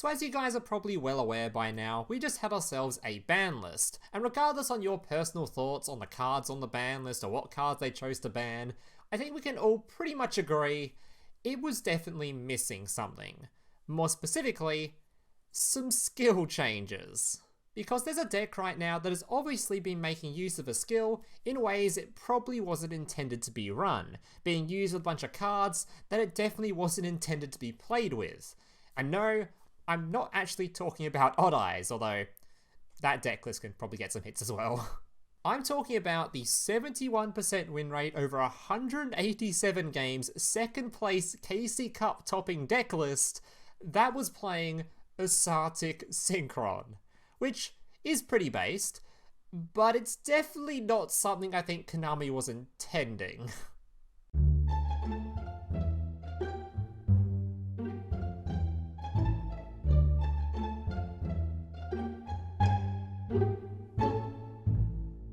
So as you guys are probably well aware by now, we just had ourselves a ban list, and regardless on your personal thoughts on the cards on the ban list or what cards they chose to ban, I think we can all pretty much agree it was definitely missing something. More specifically, some skill changes. Because there's a deck right now that has obviously been making use of a skill in ways it probably wasn't intended to be run, being used with a bunch of cards that it definitely wasn't intended to be played with. And no, I'm not actually talking about Odd Eyes, although that deck list can probably get some hits as well. I'm talking about the 71% win rate over 187 games, second place KC Cup topping deck list that was playing Ursarctic Synchron, which is pretty based, but it's definitely not something I think Konami was intending.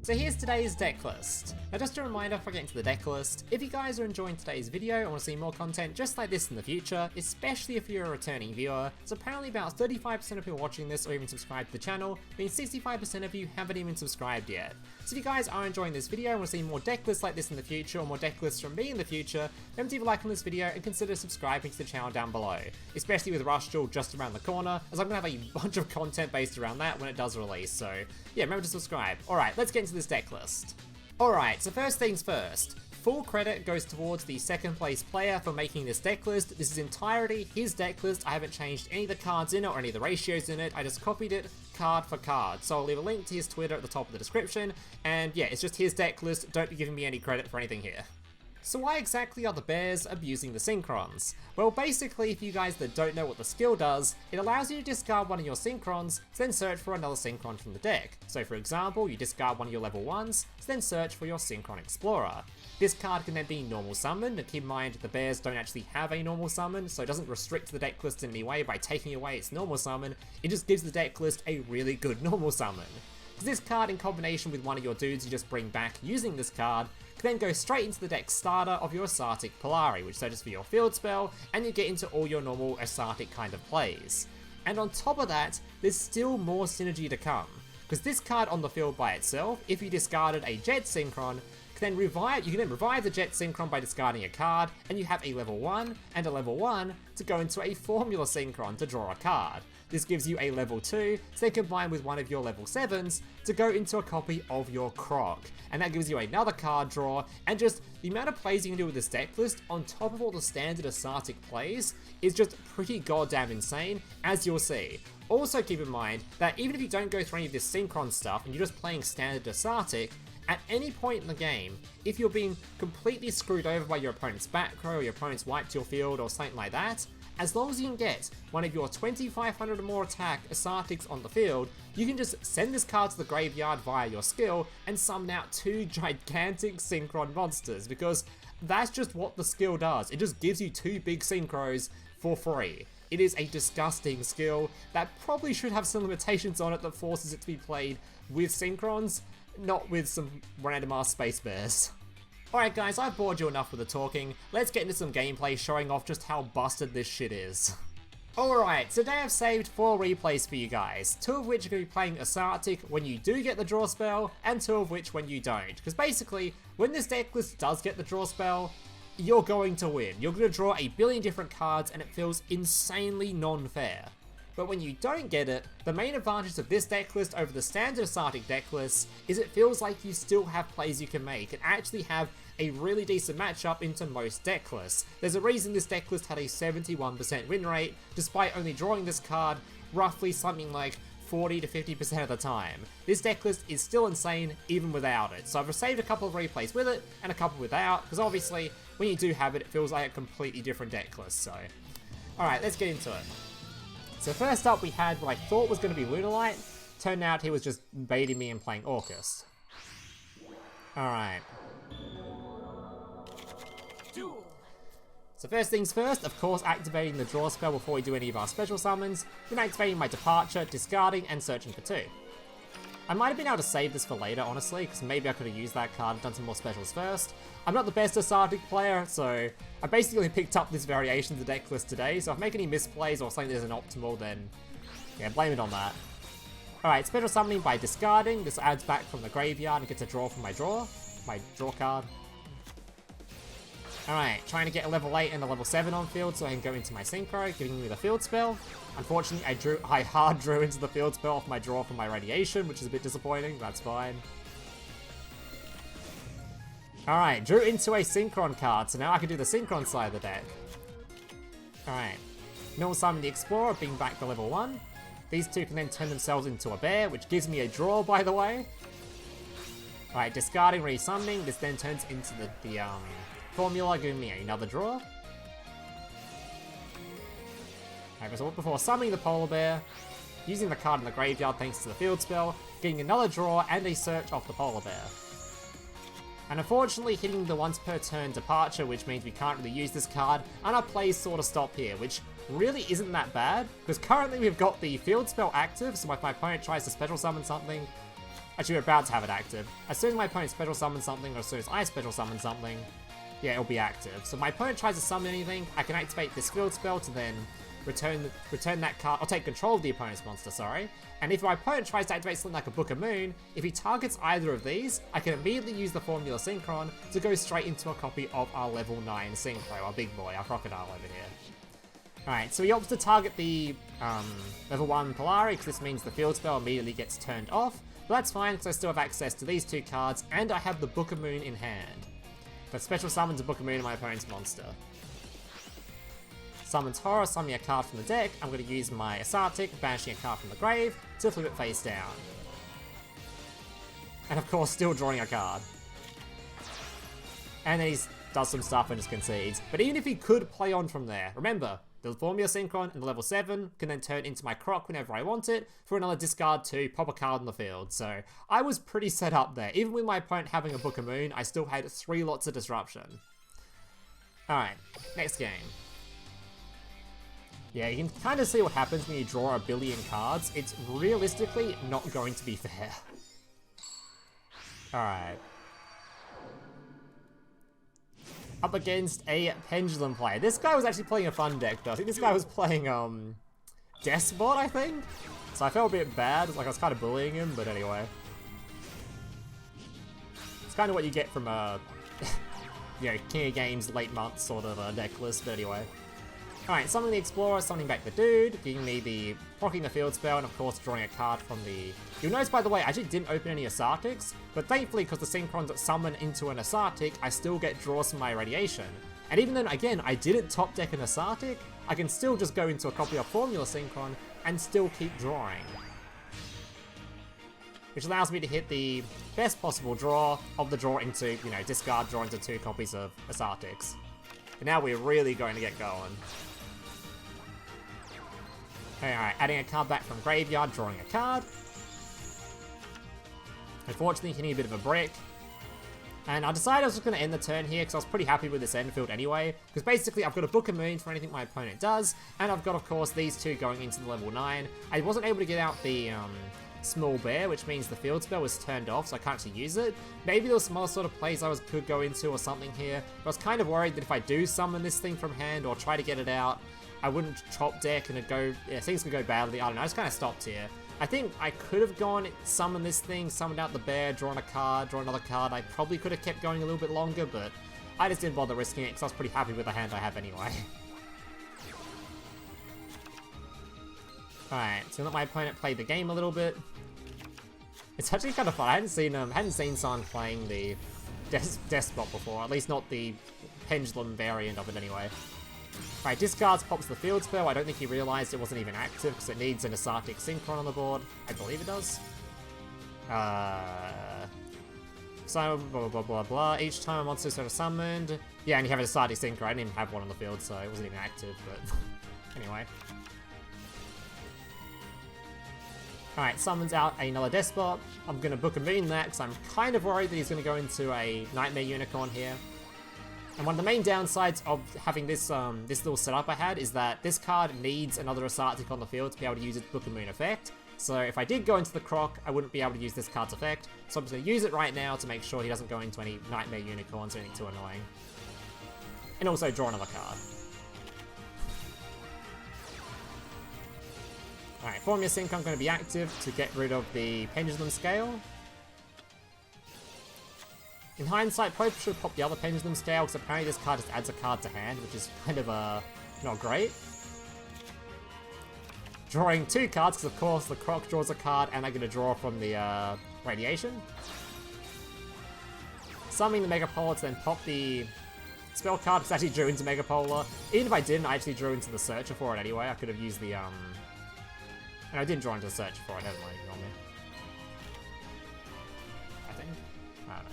So here's today's deck list. Now just a reminder before I get into the deck list, if you guys are enjoying today's video and want to see more content just like this in the future, especially if you're a returning viewer, so apparently about 35% of people watching this or even subscribed to the channel, means 65% of you haven't even subscribed yet. So if you guys are enjoying this video and want to see more deck lists like this in the future or more deck lists from me in the future, remember to leave a like on this video and consider subscribing to the channel down below, especially with Rush Duel just around the corner, as I'm going to have a bunch of content based around that when it does release, so yeah, remember to subscribe. Alright, let's get into this deck list. Alright, so first things first, full credit goes towards the second place player for making this deck list. This is entirely his deck list. I haven't changed any of the cards in it or any of the ratios in it. I just copied it card for card. So I'll leave a link to his Twitter at the top of the description. And yeah, it's just his deck list. Don't be giving me any credit for anything here. So why exactly are the bears abusing the Synchrons? Well, basically, if you guys that don't know what the skill does, it allows you to discard one of your Synchrons, then search for another Synchron from the deck. So for example, you discard one of your level 1s, then search for your Synchron Explorer. This card can then be normal summoned, and keep in mind the bears don't actually have a normal summon, so it doesn't restrict the deck list in any way by taking away its normal summon, it just gives the deck list a really good normal summon. This card, in combination with one of your dudes you just bring back using this card, can then go straight into the deck starter of your Ursarctic Polari, which searches for your field spell, and you get into all your normal Ursarctic kind of plays. And on top of that, there's still more synergy to come, because this card on the field by itself, if you discarded a Jet Synchron, you can then revive the Jet Synchron by discarding a card, and you have a level 1 and a level 1 to go into a Formula Synchron to draw a card. This gives you a level 2 to then combine with one of your level 7s to go into a copy of your Croc. And that gives you another card draw, and just the amount of plays you can do with this deck list on top of all the standard Ursarctic plays is just pretty goddamn insane, as you'll see. Also keep in mind that even if you don't go through any of this Synchron stuff and you're just playing standard Ursarctic, at any point in the game, if you're being completely screwed over by your opponent's back row or your opponent's wiped your field or something like that, as long as you can get one of your 2500 or more attack Ursarctics on the field, you can just send this card to the graveyard via your skill and summon out 2 gigantic Synchron monsters, because that's just what the skill does. It just gives you 2 big Synchros for free. It is a disgusting skill that probably should have some limitations on it that forces it to be played with Synchrons, not with some random ass space bears. Alright guys, I've bored you enough with the talking, let's get into some gameplay showing off just how busted this shit is. Alright, today I've saved 4 replays for you guys, 2 of which are going to be playing Ursarctic when you do get the draw spell, and 2 of which when you don't. Because basically, when this deck list does get the draw spell, you're going to win. You're going to draw a billion different cards and it feels insanely non-fair. But when you don't get it, the main advantage of this deck list over the standard Ursarctic deck list is it feels like you still have plays you can make and actually have a really decent matchup into most deck lists. There's a reason this deck list had a 71% win rate, despite only drawing this card roughly something like 40 to 50% of the time. This deck list is still insane even without it, so I've saved a couple of replays with it and a couple without, because obviously when you do have it, it feels like a completely different deck list, so. Alright, let's get into it. So first up we had what I thought was going to be Lunalight. Turned out he was just baiting me and playing Orcus. Alright. Duel. So first things first, of course activating the draw spell before we do any of our special summons, then activating my Departure, discarding and searching for 2. I might have been able to save this for later, honestly, because maybe I could have used that card and done some more specials first. I'm not the best Ursarctic player, so I basically picked up this variation of the deck list today, so if I make any misplays or something that isn't optimal, then yeah, blame it on that. Alright, special summoning by discarding. This adds back from the graveyard and gets a draw from my draw card. Alright, trying to get a level 8 and a level 7 on field so I can go into my Synchro, giving me the field spell. Unfortunately, I hard drew into the field spell off my draw from my Radiation, which is a bit disappointing, that's fine. Alright, drew into a Synchron card, so now I can do the Synchron side of the deck. Alright, Mill Summon the Explorer, being back to level 1. These two can then turn themselves into a bear, which gives me a draw, by the way. Alright, discarding, resummoning, this then turns into the formula, giving me another draw. Alright, so before summoning the Polar Bear, using the card in the graveyard thanks to the field spell, getting another draw and a search off the Polar Bear. And unfortunately hitting the once per turn Departure, which means we can't really use this card, and our plays sort of stop here, which really isn't that bad, because currently we've got the field spell active, so if my opponent tries to special summon something, actually we're about to have it active. As soon as my opponent special summons something, or as soon as I special summon something, yeah, it'll be active. So if my opponent tries to summon anything, I can activate this field spell to then return that card, or take control of the opponent's monster, sorry. And if my opponent tries to activate something like a Book of Moon, if he targets either of these, I can immediately use the Formula Synchron to go straight into a copy of our level 9 Synchro, our big boy, our crocodile over here. Alright, so he opts to target the level 1 Polari, because this means the field spell immediately gets turned off. But that's fine, because I still have access to these two cards, and I have the Book of Moon in hand. That special summons a Book of Moon on my opponent's monster. Summons Horror, summoning a card from the deck. I'm going to use my Ursarctic, banishing a card from the grave, to flip it face down. And of course, still drawing a card. And then he does some stuff and just concedes. But even if he could play on from there, remember, the Formula Synchron and the level 7 can then turn into my Croc whenever I want it, for another discard 2, pop a card on the field. So I was pretty set up there. Even with my opponent having a Book of Moon, I still had 3 lots of disruption. Alright, next game. Yeah, you can kind of see what happens when you draw a billion cards. It's realistically not going to be fair. Alright. Up against a Pendulum player. This guy was actually playing a fun deck though. I think this guy was playing, Despot, I think? So I felt a bit bad, like I was kind of bullying him, but anyway. It's kind of what you get from a, you know, King of Games late month sort of a deck list, but anyway. Alright, summoning the Explorer, summoning back the dude, giving me the proccing the field spell, and of course drawing a card from the... You'll notice, by the way, I actually didn't open any Ursarctics, but thankfully, because the Synchrons that summon into an Ursarctic, I still get draws from my Radiation. And even then, again, I didn't top deck an Ursarctic, I can still just go into a copy of Formula Synchron and still keep drawing. Which allows me to hit the best possible draw of the draw into, you know, discard draw into 2 copies of Ursarctics. And now we're really going to get going. Alright, adding a card back from graveyard, drawing a card. Unfortunately, hitting a bit of a brick. And I decided I was just going to end the turn here because I was pretty happy with this end field anyway. Because basically, I've got a Book of Moon for anything my opponent does. And I've got, of course, these two going into the level 9. I wasn't able to get out the Small Bear, which means the field spell was turned off, so I can't actually use it. Maybe there was some other sort of plays I could go into or something here. But I was kind of worried that if I do summon this thing from hand or try to get it out, I wouldn't chop deck and things could go badly. I don't know, I just kind of stopped here. I think I could have gone, summoned this thing, summoned out the bear, drawn a card, drawn another card. I probably could have kept going a little bit longer, but I just didn't bother risking it because I was pretty happy with the hand I have anyway. Alright, so let my opponent play the game a little bit. It's actually kind of fun. I hadn't seen someone playing the Despot before, at least not the Pendulum variant of it anyway. Right, discards, pops the field spell. I don't think he realized it wasn't even active because it needs an Ursarctic Synchron on the board. I believe it does. So, blah, blah, blah, blah. Each time a monster is sort of summoned. Yeah, and you have an Ursarctic Synchron. I didn't even have one on the field, so it wasn't even active, but anyway. Alright, summons out another Despot. I'm going to Book of Moon that because I'm kind of worried that he's going to go into a Nightmare Unicorn here. And one of the main downsides of having this this little setup I had is that this card needs another Ursarctic on the field to be able to use its Book of Moon effect. So if I did go into the Croc, I wouldn't be able to use this card's effect. So I'm just going to use it right now to make sure he doesn't go into any Nightmare Unicorns or anything too annoying. And also draw another card. Alright, Formula Synchron going to be active to get rid of the Pendulum Scale. In hindsight, probably should have popped the other Pendulum Scale, because apparently this card just adds a card to hand, which is kind of not great. Drawing 2 cards, because of course the Croc draws a card, and I'm going to draw from the Radiation. Summoning the Megapolar to then pop the spell card, because I actually drew into Megapolar. Even if I didn't, I actually drew into the Searcher for it anyway. I could have used the, and I didn't draw into the Searcher for it, never mind, ignore me. I think? I don't know.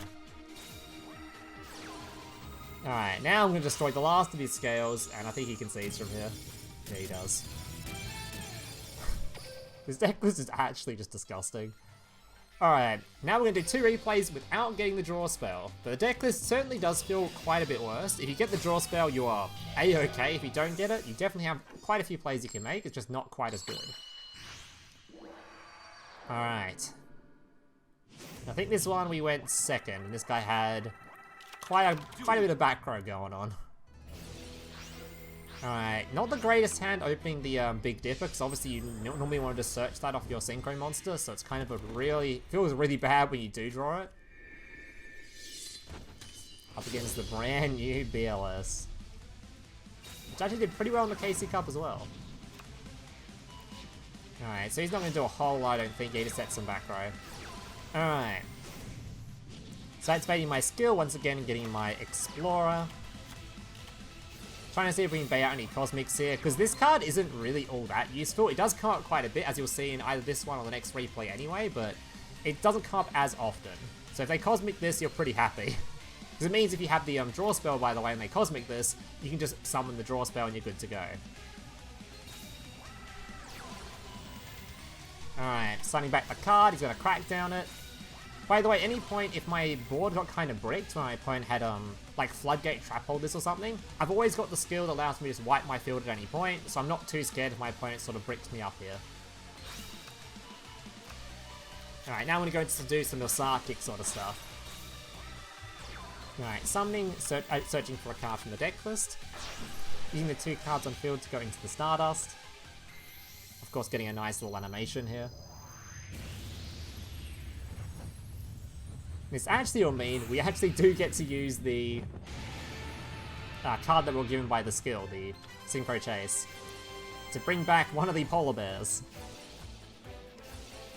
Alright, now I'm going to destroy the last of his scales, and I think he concedes from here. Yeah, he does. This deck list is actually just disgusting. Alright, now we're going to do 2 replays without getting the draw spell. But the deck list certainly does feel quite a bit worse. If you get the draw spell, you are A-okay. If you don't get it, you definitely have quite a few plays you can make. It's just not quite as good. Alright. I think this one we went second, and this guy had quite a bit of back row going on. Alright, not the greatest hand opening the Big Dipper, because obviously you normally want to just search that off your Synchro monster, so it's kind of feels really bad when you do draw it. Up against the brand new BLS. Which actually did pretty well in the KC Cup as well. Alright, so he's not going to do a whole lot, I don't think. He just sets some back row. Alright. So activating my skill once again and getting my Explorer. Trying to see if we can bait out any Cosmics here, because this card isn't really all that useful. It does come up quite a bit, as you'll see in either this one or the next replay anyway, but it doesn't come up as often. So if they Cosmic this, you're pretty happy. Because it means if you have the draw spell, by the way, and they Cosmic this, you can just summon the draw spell and you're good to go. Alright, signing back the card, he's going to crack down it. By the way, any point if my board got kind of bricked when my opponent had like Floodgate Trap Holders or something, I've always got the skill that allows me to just wipe my field at any point, so I'm not too scared if my opponent sort of bricks me up here. Alright, now I'm going to go to do some Ursarctic sort of stuff. Alright, summoning, searching for a card from the deck list. Using the 2 cards on field to go into the Stardust. Of course, getting a nice little animation here. This actually will mean we actually do get to use the card that we were given by the skill, the Synchro Chase, to bring back one of the polar bears.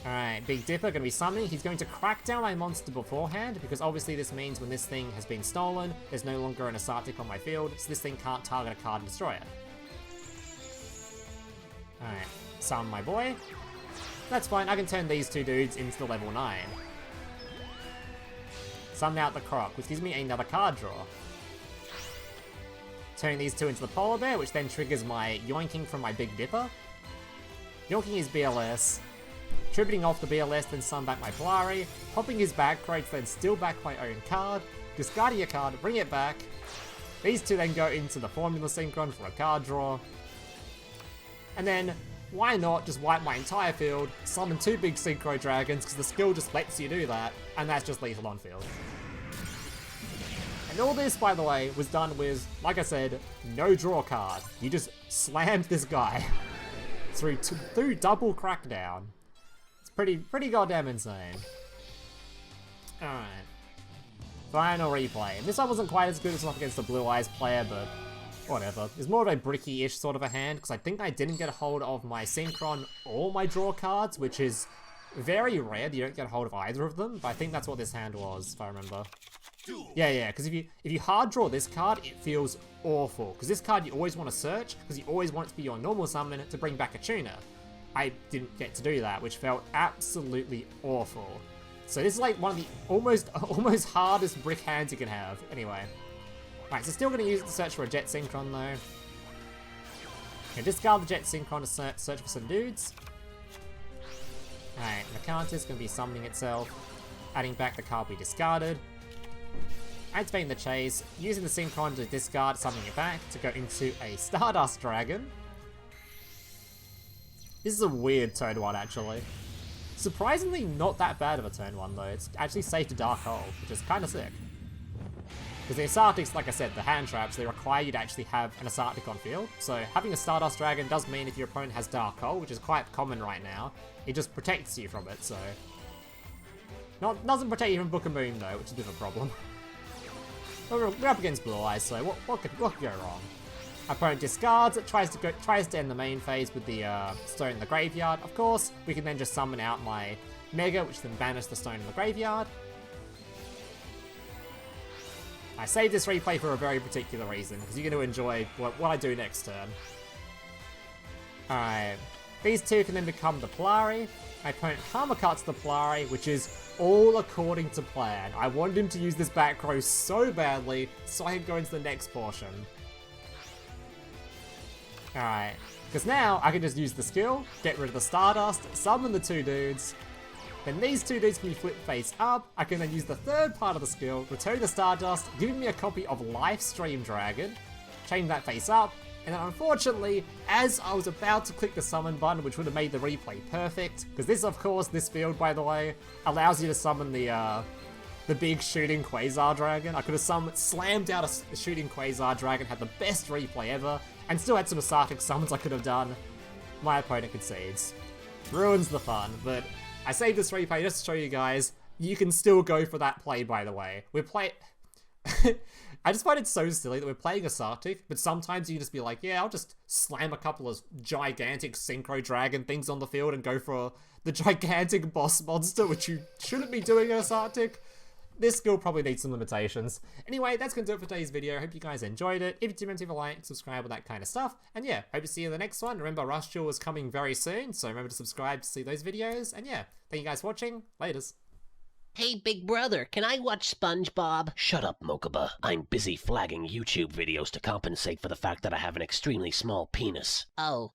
Alright, Big Dipper going to be summoning. He's going to crack down my monster beforehand, because obviously this means when this thing has been stolen, there's no longer an Ursarctic on my field, so this thing can't target a card and destroy it. Alright, summon my boy. That's fine, I can turn these 2 dudes into the level 9. Summon out the Croc, which gives me another card draw. Turning these 2 into the Polar Bear, which then triggers my Yoinking from my Big Dipper. Yoinking his BLS. Tributing off the BLS, then summon back my Polari. Popping his back row to then steal back my own card. Discarding a card, bring it back. These 2 then go into the Formula Synchron for a card draw. And then, why not just wipe my entire field, summon 2 big Synchro Dragons, because the skill just lets you do that, and that's just lethal on field. And all this, by the way, was done with, like I said, no draw card. You just slammed this guy through double crackdown. It's pretty goddamn insane. Alright. Final replay. And this one wasn't quite as good as up against the Blue Eyes player, but whatever. It's more of a bricky-ish sort of a hand, because I think I didn't get a hold of my Synchron or my draw cards, which is very rare that you don't get a hold of either of them, but I think that's what this hand was, if I remember. Yeah, because if you hard draw this card, it feels awful, because this card you always want to search, because you always want it to be your normal summon to bring back a tuner. I didn't get to do that, which felt absolutely awful. So this is like one of the almost hardest brick hands you can have. Anyway. Right, so still going to use it to search for a Jet Synchron though. Okay, discard the Jet Synchron to search for some dudes. Alright, Archethys is going to be summoning itself, adding back the card we discarded. activating the chase, using the Synchron to discard something back to go into a Stardust Dragon. This is a weird turn 1 actually. Surprisingly not that bad of a turn 1 though, it's actually safe to Dark Hole, which is kinda sick. Because the Ursarctics, like I said, the hand traps, they require you to actually have an Ursarctic on field. So having a Stardust Dragon does mean if your opponent has Dark Hole, which is quite common right now, it just protects you from it, so... Doesn't protect you from Book of Moon though, which is a bit of a problem. But we're up against Blue Eyes, so what could go wrong? Opponent discards, it tries to end the main phase with the stone in the graveyard. Of course, we can then just summon out my Mega, which then banish the stone in the graveyard. I saved this replay for a very particular reason, because you're going to enjoy what I do next turn. Alright, these two can then become the Polari. My opponent Karma cuts the Polari, which is all according to plan. I wanted him to use this back row so badly, so I could go into the next portion. Alright, because now I can just use the skill, get rid of the Stardust, summon the two dudes. Then these two dudes can be flipped face up. I can then use the third part of the skill, return the Stardust, giving me a copy of Lifestream Dragon, change that face up, and then unfortunately, as I was about to click the summon button, which would have made the replay perfect, because this, of course, this field, by the way, allows you to summon the big shooting Quasar Dragon. I could have slammed out a shooting Quasar Dragon, had the best replay ever, and still had some Ursarctic summons I could have done. My opponent concedes. Ruins the fun, but I saved this replay just to show you guys, you can still go for that play, by the way. I just find it so silly that we're playing Ursarctic, but sometimes you can just be like, yeah, I'll just slam a couple of gigantic Synchro Dragon things on the field and go for the gigantic boss monster, which you shouldn't be doing in Ursarctic. This skill probably needs some limitations. Anyway, that's going to do it for today's video. I hope you guys enjoyed it. If you do, remember to leave a like, subscribe, all that kind of stuff. And yeah, hope to see you in the next one. Remember, Rush Duel is coming very soon, so remember to subscribe to see those videos. And yeah, thank you guys for watching. Laters. Hey, big brother, can I watch SpongeBob? Shut up, Mokuba. I'm busy flagging YouTube videos to compensate for the fact that I have an extremely small penis. Oh.